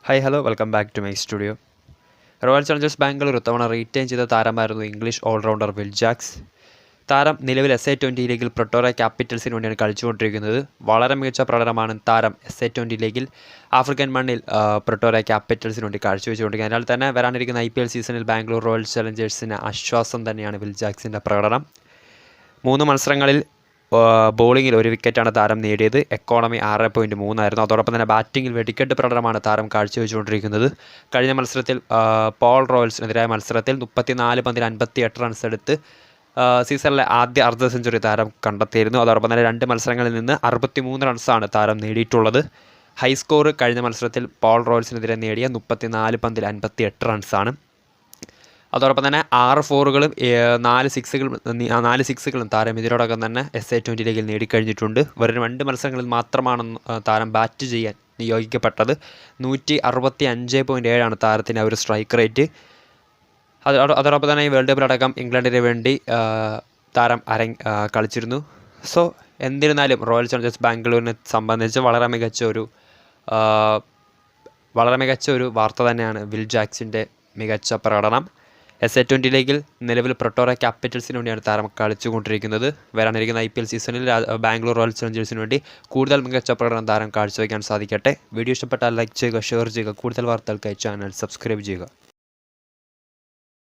Hi hello welcome back to my studio. Royal Challengers Bangalore ഇത്തവണ retain ചെയ്ത താരമായിരുന്നു English allrounder will jacks. താരം നിലവിൽ SA-20 ലീഗിൽ പ്രൊട്ടോറ ക്യാപിറ്റൽസിന് വേണ്ടിയാണ് കളിച്ചുകൊണ്ടിരിക്കുന്നത്. വളരെ മികച്ച പ്രകടനമാണ് താരം SA-20 ലീഗിൽ ആഫ്രിക്കൻ മണ്ണിൽ പ്രൊട്ടോറ ക്യാപിറ്റൽസിന് വേണ്ടി കാഴ്ചവെച്ചുകൊണ്ടിരിക്കുന്നത്. അതിനാൽ തന്നെ വരാനിരിക്കുന്ന IPL സീസണിൽ ബാംഗ്ലൂർ റോയൽ ചലഞ്ചേഴ്സിന് ആശ്വാസം തന്നെയാണ് വിൽ ജാക്സിൻ്റെ പ്രകടനം. 3 മത്സരങ്ങളിൽ ബോളിങ്ങിൽ 1 വിക്കറ്റാണ് താരം നേടിയത്. എക്കോണമി 6.3 ആയിരുന്നു. അതോടൊപ്പം തന്നെ ബാറ്റിങ്ങിൽ വെടിക്കെട്ട് പ്രകടനമാണ് താരം കാഴ്ചവെച്ചുകൊണ്ടിരിക്കുന്നത്. കഴിഞ്ഞ മത്സരത്തിൽ പോൾ റോയൽസിനെതിരായ മത്സരത്തിൽ 34 പന്തിൽ 58 റൺസ് എടുത്ത് സീസണിലെ ആദ്യ അർദ്ധ സെഞ്ചുറി താരം കണ്ടെത്തിയിരുന്നു. അതോടൊപ്പം തന്നെ 2 മത്സരങ്ങളിൽ നിന്ന് 63 റൺസാണ് താരം നേടിയിട്ടുള്ളത്. ഹൈ സ്കോർ കഴിഞ്ഞ മത്സരത്തിൽ പോൾ റോയൽസിനെതിരെ നേടിയ 34 പന്തിൽ 58 റൺസാണ്. അതോടൊപ്പം തന്നെ 6 ഫോറുകളും 4 സിക്സുകളും താരം ഇതിനോടകം തന്നെ SA-20 ലീഗിൽ നേടിക്കഴിഞ്ഞിട്ടുണ്ട്. വെറും 2 മത്സരങ്ങളിൽ മാത്രമാണ് താരം ബാറ്റ് ചെയ്യാൻ നിയോഗിക്കപ്പെട്ടത്. 165.7 താരത്തിന് ഒരു സ്ട്രൈക്ക് റേറ്റ്. അതോടൊപ്പം തന്നെ ഈ വേൾഡ് കപ്പിലടക്കം ഇംഗ്ലണ്ടിന് വേണ്ടി താരം കളിച്ചിരുന്നു. സോ എന്നിരുന്നാലും റോയൽ ചലഞ്ചേഴ്സ് ബാംഗ്ലൂരിനെ സംബന്ധിച്ച് വളരെ മികച്ച ഒരു വാർത്ത തന്നെയാണ് വിൽ ജാക്സിൻ്റെ മികച്ച പ്രകടനം. SA-20 ലീഗിൽ നിലവിൽ പ്രൊട്ടോറ ക്യാപിറ്റൽസിന് വേണ്ടിയാണ് താരം കളിച്ചുകൊണ്ടിരിക്കുന്നത്. വരാനിരിക്കുന്ന IPL സീസണിൽ ബാംഗ്ലൂർ റോയൽ ചലഞ്ചേഴ്സിന് വേണ്ടി കൂടുതൽ മികച്ച പ്രകടനം താരം കാഴ്ചവെക്കാൻ സാധിക്കട്ടെ. വീഡിയോ ഇഷ്ടപ്പെട്ടാൽ ലൈക്ക് ചെയ്യുക, ഷെയർ ചെയ്യുക. കൂടുതൽ വാർത്തകൾക്കായി ചാനൽ സബ്സ്ക്രൈബ് ചെയ്യുക.